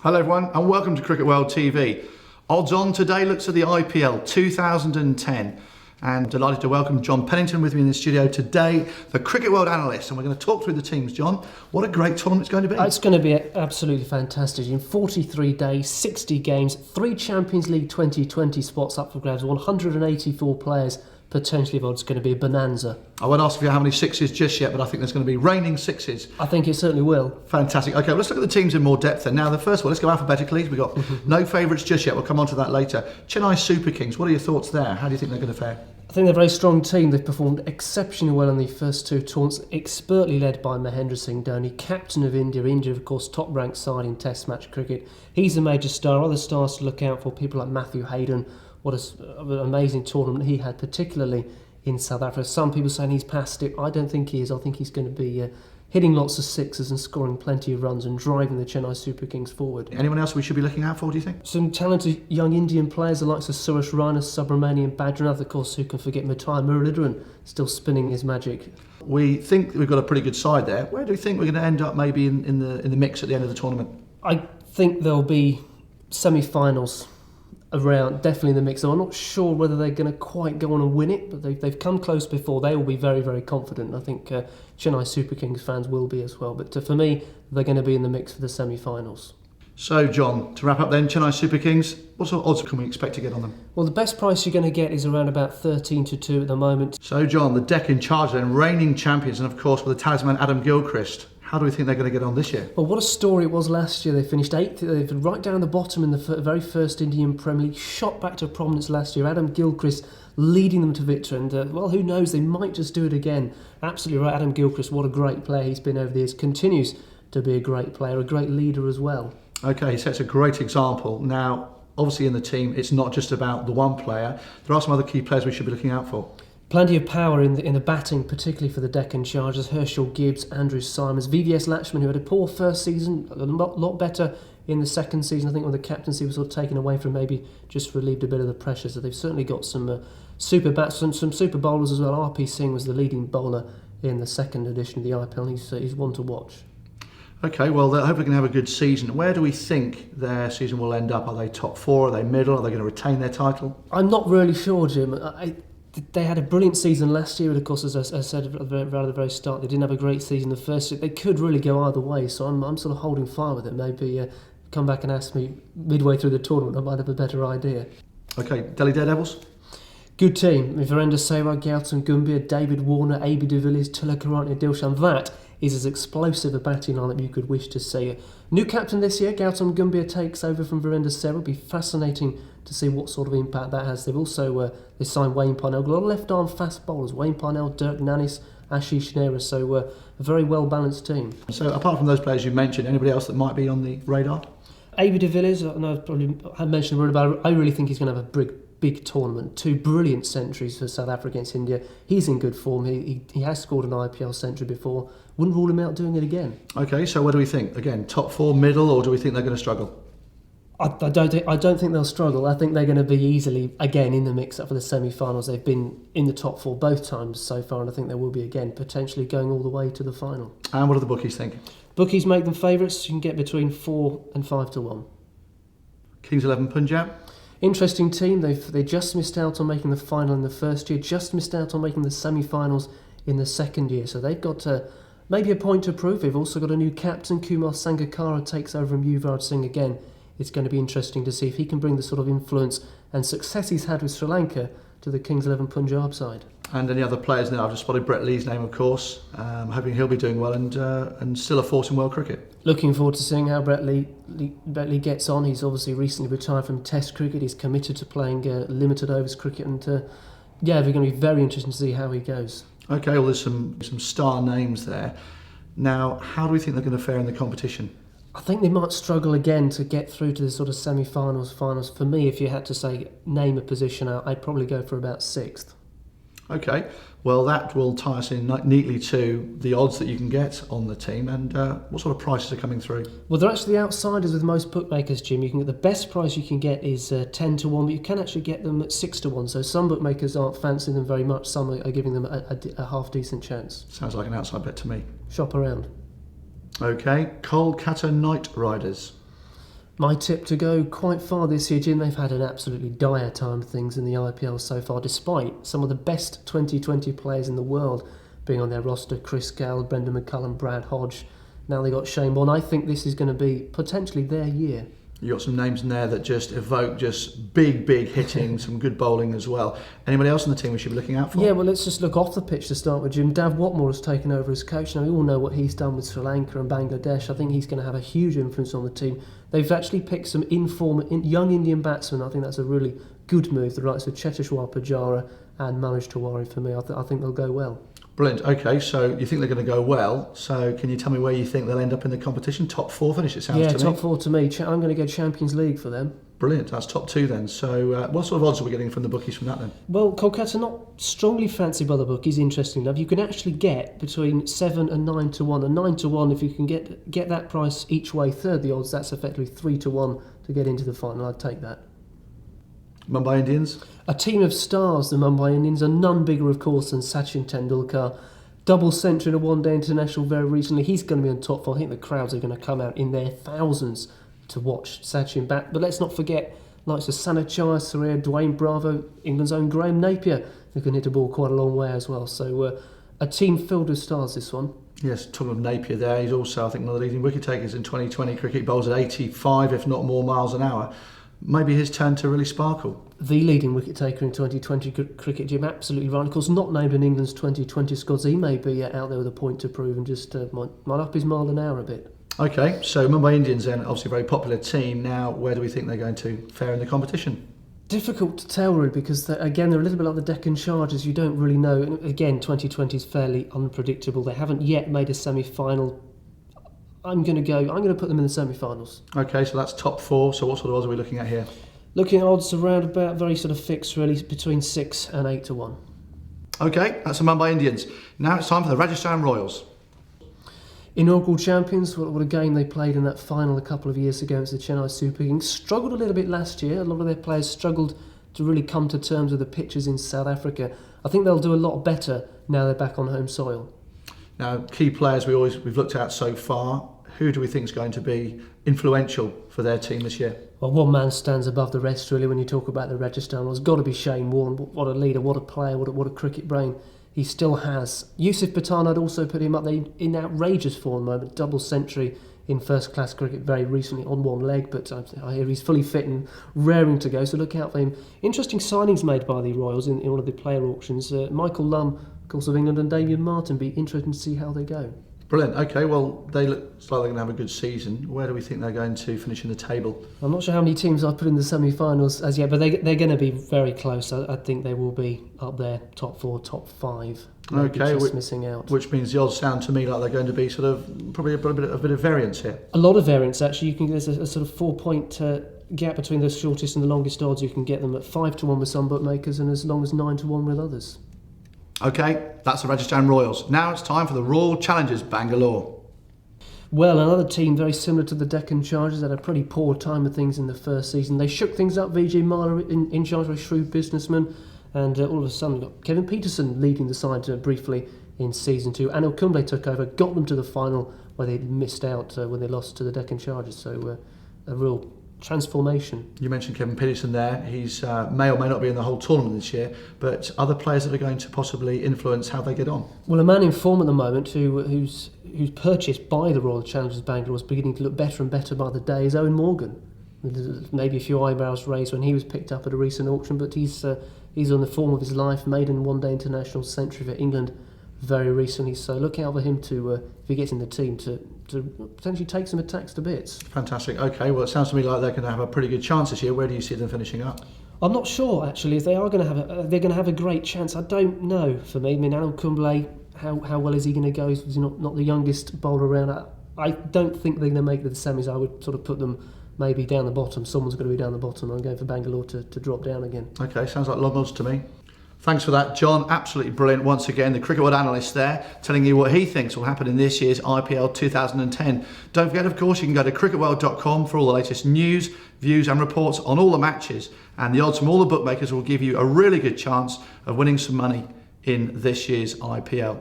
Hello everyone and welcome to Cricket World TV. Odds on today looks at the IPL 2010 and delighted to welcome John Pennington with me in the studio today, the Cricket World analyst, and we're going to talk through the teams. John, what a great tournament it's going to be. It's going to be absolutely fantastic. In 43 days, 60 games, 3 Champions League 2020 spots up for grabs, 184 players potentially involved. It's going to be a bonanza. I won't ask you how many sixes just yet, but I think there's going to be raining sixes. I think it certainly will. Fantastic. Okay, well, let's look at the teams in more depth then. Now, the first one, let's go alphabetically. We've got no favourites just yet. We'll come on to that later. Chennai Super Kings, what are your thoughts there? How do you think they're going to fare? I think they're a very strong team. They've performed exceptionally well in the first 2 tournaments, expertly led by Mahendra Singh Dhoni, captain of India. India, of course, top-ranked side in Test match cricket. He's a major star. Other stars to look out for, people like Matthew Hayden. What an amazing tournament he had, particularly in South Africa. Some people saying he's past it. I don't think he is. I think he's going to be hitting lots of sixes and scoring plenty of runs and driving the Chennai Super Kings forward. Anyone else we should be looking out for, do you think? Some talented young Indian players, the likes of Suresh Raina, Subramanian Badrinath, of course, who can forget Matai Muralidharan, still spinning his magic. We think we've got a pretty good side there. Where do we think we're going to end up maybe in the mix at the end of the tournament? I think there'll be semi-finals around, definitely in the mix. So I'm not sure whether they're going to quite go on and win it, but they've come close before. They will be very, very confident. I think Chennai Super Kings fans will be as well. But for me, they're going to be in the mix for the semi-finals. So, John, to wrap up then, Chennai Super Kings, what sort of odds can we expect to get on them? Well, the best price you're going to get is around about 13-2 at the moment. So, John, the Deccan Chargers and reigning champions, and of course with the talisman Adam Gilchrist. How do we think they're going to get on this year? Well, what a story it was last year. They finished 8th, they've been right down the bottom in the very first Indian Premier League, shot back to prominence last year. Adam Gilchrist leading them to victory, and well, who knows, they might just do it again. Absolutely right, Adam Gilchrist, what a great player he's been over the years, continues to be a great player, a great leader as well. Okay, he sets a great example. Now, obviously in the team, it's not just about the one player. There are some other key players we should be looking out for. Plenty of power in the batting, particularly for the Deccan Chargers. Herschel Gibbs, Andrew Simons, VVS Latchman, who had a poor first season, a lot better in the second season. I think when the captaincy was sort of taken away from, maybe just relieved a bit of the pressure. So they've certainly got some super bats, some super bowlers as well. RP Singh was the leading bowler in the second edition of the IPL. He's one to watch. Okay, well, they're hopefully going to have a good season. Where do we think their season will end up? Are they top 4? Are they middle? Are they going to retain their title? I'm not really sure, Jim. They had a brilliant season last year, and of course, as I said right at the very start, they didn't have a great season the first year. They could really go either way, so I'm sort of holding fire with it. Maybe come back and ask me midway through the tournament, I might have a better idea. Okay, Delhi Daredevils? Good team. Virender Sehwag, Gautam Gambhir, David Warner, AB de Villiers, Tilakaran, Dilshan. That is as explosive a batting lineup you could wish to see. New captain this year, Gautam Gambhir takes over from Virender Sehwag. It'll be fascinating to see what sort of impact that has. They've also they signed Wayne Parnell, a lot of left-arm fast bowlers. Wayne Parnell, Dirk Nannis, Ashish Nehra. So a very well-balanced team. So apart from those players you mentioned, anybody else that might be on the radar? AB de Villiers, I know I probably had mentioned a word about it. I really think he's going to have a big tournament. 2 brilliant centuries for South Africa against India. He's in good form. He has scored an IPL century before. Wouldn't rule him out doing it again. Okay, so what do we think? Again, top 4, middle, or do we think they're going to struggle? I don't think they'll struggle. I think they're going to be easily again in the mix up for the semi-finals. They've been in the top 4 both times so far, and I think they will be again, potentially going all the way to the final. And what do the bookies think? Bookies make them favourites. You can get between 4 and 5 to 1. Kings 11 Punjab? Interesting team. They just missed out on making the final in the first year, just missed out on making the semi-finals in the second year. So they've got maybe a point to prove. They've also got a new captain. Kumar Sangakkara takes over from Yuvraj Singh again. It's going to be interesting to see if he can bring the sort of influence and success he's had with Sri Lanka to the Kings 11 Punjab side. And any other players now? I've just spotted Brett Lee's name, of course. Hoping he'll be doing well and still a force in world cricket. Looking forward to seeing how Brett Lee gets on. He's obviously recently retired from Test cricket. He's committed to playing limited overs cricket, and we're going to be very interesting to see how he goes. Okay, well, there's some star names there. Now, how do we think they're going to fare in the competition? I think they might struggle again to get through to the sort of semi-finals, finals. For me, if you had to say name a position out, I'd probably go for about 6th. Okay, well, that will tie us in neatly to the odds that you can get on the team, and what sort of prices are coming through? Well, they're actually the outsiders with most bookmakers, Jim. You can get the best price you can get is 10 to 1, but you can actually get them at 6 to 1. So some bookmakers aren't fancying them very much. Some are giving them a half decent chance. Sounds like an outside bet to me. Shop around. Okay, Kolkata Knight Riders. My tip to go quite far this year, Jim, they've had an absolutely dire time of things in the IPL so far, despite some of the best 2020 players in the world being on their roster. Chris Gale, Brendan McCullum, Brad Hodge. Now they got Shane Bond. I think this is going to be potentially their year. You got some names in there that just evoke just big hitting, some good bowling as well. Anybody else on the team we should be looking out for? Yeah, well, let's just look off the pitch to start with, Jim. Dav Watmore has taken over as coach. Now, we all know what he's done with Sri Lanka and Bangladesh. I think he's going to have a huge influence on the team. They've actually picked some young Indian batsmen. I think that's a really good move. The likes of Cheteshwar Pujara and Manish Tiwari for me. I think they'll go well. Brilliant. Okay, so you think they're going to go well. So can you tell me where you think they'll end up in the competition? Top 4 finish, it sounds to me. Yeah, top 4 to me. I'm going to go Champions League for them. Brilliant. That's top 2 then. So what sort of odds are we getting from the bookies from that then? Well, Kolkata not strongly fancied by the bookies, interesting enough. You can actually get between 7 and 9 to 1. And 9 to 1, if you can get that price each way, third the odds, that's effectively 3 to 1 to get into the final. I'd take that. Mumbai Indians? A team of stars, the Mumbai Indians, are none bigger, of course, than Sachin Tendulkar. Double century in a one-day international very recently. He's going to be on top 4. I think the crowds are going to come out in their thousands to watch Sachin bat. But let's not forget likes of Sanachai, Surya, Dwayne Bravo, England's own Graham Napier, who can hit a ball quite a long way as well. So a team filled with stars, this one. Yes, talking of Napier there, he's also, I think, one of the leading wicket takers in 2020 cricket. Bowls at 85, if not more, miles an hour. Maybe his turn to really sparkle. The leading wicket taker in 2020 cricket, Jim, absolutely right. Of course, not named in England's 2020 squad, so he may be out there with a point to prove and just might up his mile an hour a bit. Okay, so Mumbai Indians then, obviously a very popular team. Now, where do we think they're going to fare in the competition? Difficult to tell, really, because again, they're a little bit like the Deccan Chargers. You don't really know. And again, 2020 is fairly unpredictable. They haven't yet made a semi-final. I'm going to put them in the semi-finals. Okay, so that's top 4. So what sort of odds are we looking at here? Looking at odds around about very sort of fixed, really, between 6 and 8 to 1. Okay, that's the Mumbai Indians. Now it's time for the Rajasthan Royals. Inaugural champions, what a game they played in that final a couple of years ago against the Chennai Super Kings. Struggled a little bit last year. A lot of their players struggled to really come to terms with the pitches in South Africa. I think they'll do a lot better now they're back on home soil. Now, key players we've looked at so far. Who do we think is going to be influential for their team this year? Well, one man stands above the rest, really, when you talk about the Rajasthan Royals. It's got to be Shane Warne. What a leader, what a player, what a cricket brain he still has. Yusuf Pathan, I'd also put him up there in outrageous form at the moment. Double century in first-class cricket very recently on one leg, but I hear he's fully fit and raring to go, so look out for him. Interesting signings made by the Royals in one of the player auctions. Michael Lumb, of course, of England, and Damien Martin. Be interesting to see how they go. Brilliant. Okay, well, they look like they're going to have a good season. Where do we think they're going to finish in the table? I'm not sure how many teams I've put in the semi-finals as yet, but they're going to be very close. I think they will be up there, top 4, top 5. Okay, just missing out. Which means the odds sound to me like they're going to be sort of probably a bit of variance here. A lot of variance, actually. There's a sort of 4-point gap between the shortest and the longest odds. You can get them at 5 to 1 with some bookmakers and as long as 9 to 1 with others. Okay, that's the Rajasthan Royals. Now it's time for the Royal Challengers Bangalore. Well, another team very similar to the Deccan Chargers had a pretty poor time of things in the first season. They shook things up. Vijay Malla in charge, a shrewd businessman, and all of a sudden got Kevin Peterson leading the side briefly in season 2. Anil Kumble took over, got them to the final where they missed out when they lost to the Deccan Chargers. So a real transformation. You mentioned Kevin Peterson there. He's may or may not be in the whole tournament this year, but other players that are going to possibly influence how they get on. Well, a man in form at the moment who's purchased by the Royal Challengers Bangalore is beginning to look better and better by the day is Owen Morgan. Maybe a few eyebrows raised when he was picked up at a recent auction, but he's on the form of his life, made in one-day international century for England very recently, so look out for him to, if he gets in the team, to potentially take some attacks to bits. Fantastic. Okay, well, it sounds to me like they're going to have a pretty good chance this year. Where do you see them finishing up? I'm not sure, actually. If they are going to have they're going to have a great chance. I don't know. For me, I mean, Anil Kumble, how well is he going to go? He's not the youngest bowler around. I don't think they're going to make it to the semis. I would sort of put them maybe down the bottom. Someone's going to be down the bottom. I'm going for Bangalore to drop down again. Okay, sounds like long odds to me. Thanks for that, John. Absolutely brilliant. Once again, the Cricket World analyst there, telling you what he thinks will happen in this year's IPL 2010. Don't forget, of course, you can go to cricketworld.com for all the latest news, views and reports on all the matches. And the odds from all the bookmakers will give you a really good chance of winning some money in this year's IPL.